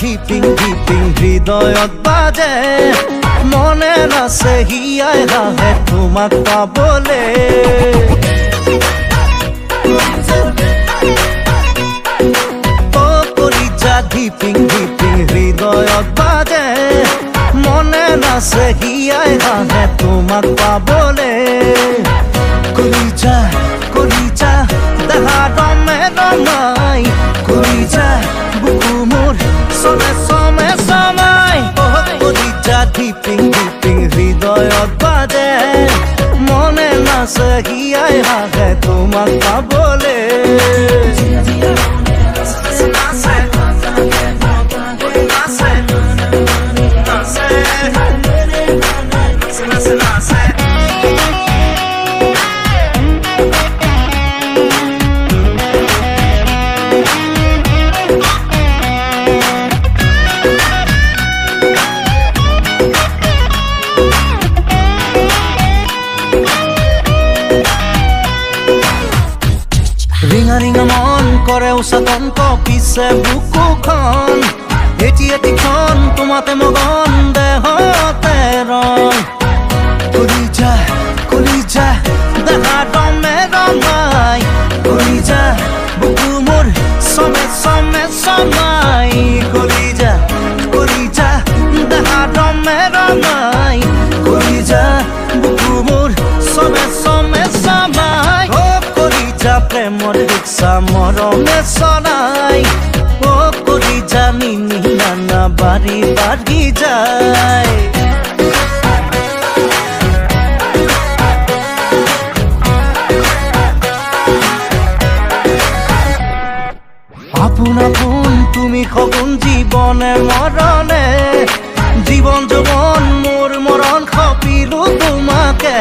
ধিপিং ধিপিং হৃদয়ত বাজে মনে নাচে হিয়াই হাহে তোমাক পাবলে কলিজা ধিপিং ধিপিং হৃদয়ত বাজে মনে নাচে হিয়াই হাহে তোমাক পাবলে কলিজা কলিজা দেহা ৰমে ৰমাই কলিজা বুকু মোৰ সবে সমে সময় কলিজা ধিপিং ধিপিং হৃদয়ত বাজে মনে নাচে হিয়াই হাহে তোমাক পাবলে ৰিঙা ৰিঙা মন কৰে উচাতংক পিছে বুকুখন এটি এটিখন তোমাতে মগন দেহতে ৰং কলিজা কলিজা দেহা ৰমে ৰমাই কলিজা বুকু মোৰ সবে সমে সমাই কলিজা কলিজা দেহা ৰমে ৰমাই কলিজা বুকু মোৰ সবে সমে সমাই প্ৰেমৰ ৰিক্সা মৰমে চলাই কলিজা নিনি নানা বাঢ়ি বাঢ়ি যায় আপোন আপোন তুমি সগুণ জীৱনে মৰণে জীৱন যৌৱন মোৰ মৰণ সপিলো তোমাকে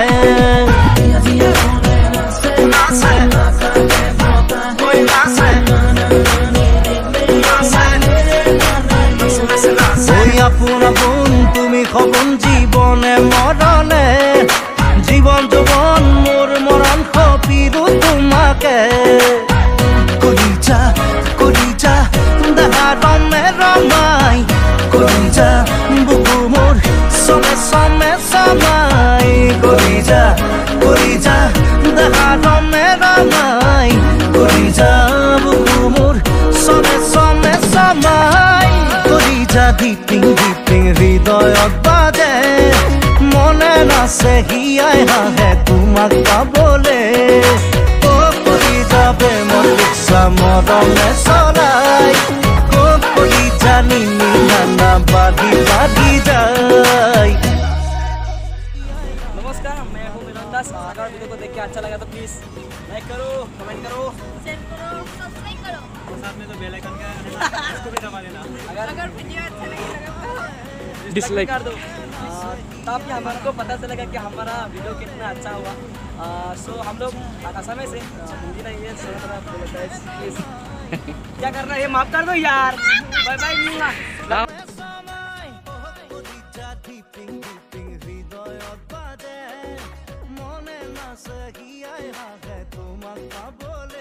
আপোন আপোন তুমি সগুণ জীৱনে মৰণে জীৱন যৌৱন মোৰ মৰণ সপিলো তোমাকে কলিজা কলিজা দেহা ৰমে ৰমাই কলিজা বুকু মোৰ সবে সমে সমাই কলিজা কলিজা দেহা ৰমে ৰমাই কলিজা বুকু মোৰ সবে সমে সমাই কলিজা ধিপিং ধিপিং হৃদয়ত বাজে মনে নাচে হিয়াই হাহে তোমাক পাবলে কলিজা প্ৰেমৰ ৰিক্সা মৰমে চলাই কলিজা নিনি নানা বাঢ়ি বাঢ়ি যায় नमस्कार, मैं हूँ मिलन दास। अगर वीडियो को देख के अच्छा लगा तो प्लीज लाइक करो, कमेंट करो, शेयर करो, सब्सक्राइब करो और साथ में तो बेल आइकन का इसको भी दबा देना। अगर वीडियो अच्छा लगे तो डिसलाइक कर दो ताकि हमको पता चलेगा कि हमारा वीडियो कितना अच्छा हुआ। सो हम लोग असम से हिंदी नहीं है प्लीज क्या करना है माफ कर दो यार। बाय बाय मिलना ধিপিং ধিপিং হৃদয়ত বাজে মনে নাচে হিয়াই হাহে তোমাক পাবলে